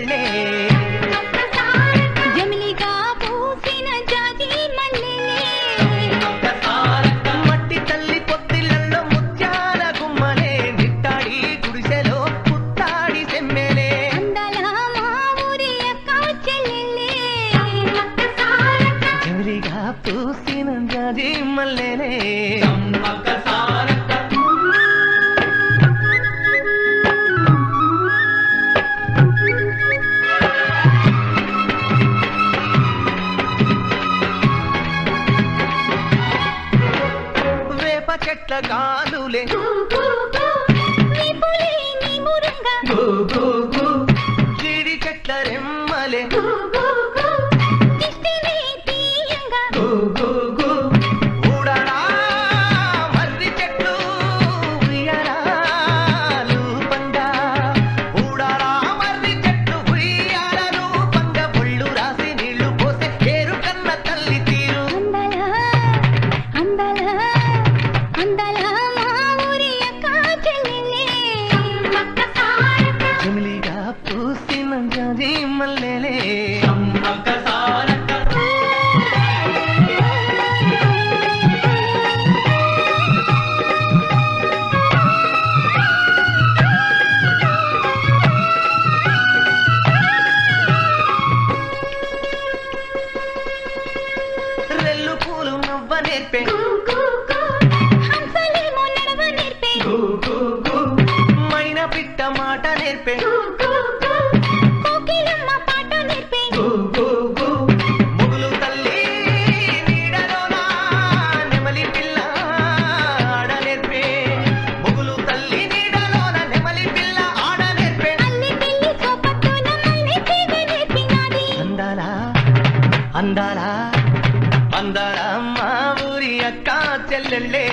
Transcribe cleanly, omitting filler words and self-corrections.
చెల్లెళ్ళే జమిలిగా పూసిన జాజి మల్లెలే మట్టి తల్లి పొత్తిళ్ళల్లో ముత్యాల గుమ్మలే నిట్టాడి గుడిసెలో పుట్టాడి సెమ్మెలే అందాల మా ఊరి అక్క చెల్లెలే జమిలిగా పూసిన జాజి మల్లెలే చెట్ల గాలులే జీడి చెట్ల రెమ్మలే ఊడరా మర్రి చెట్లు ఉయ్యారాలు పండా ఊడరా మర్రి చెట్లు ఉయ్యారాలు పండ ఒళ్ళు రాసి నీళ్లు పోసే ఏరు కన్న తల్లి తీరు జమిలిగా పూసిన జాజి మల్లెలే రెల్లు పూలు నవ్వ నేర్పే మైన పిట్ట మాట నేర్పే ముగులు తల్లి నీడలోన నెమలి పిల్ల ఆడ నేర్పే ముగులు తల్లి నీడలోన నెమలి పిల్ల ఆడ నేర్పే అందాలా అందాలా అందాల మా ఊరి అక్క చెల్లెళ్ళే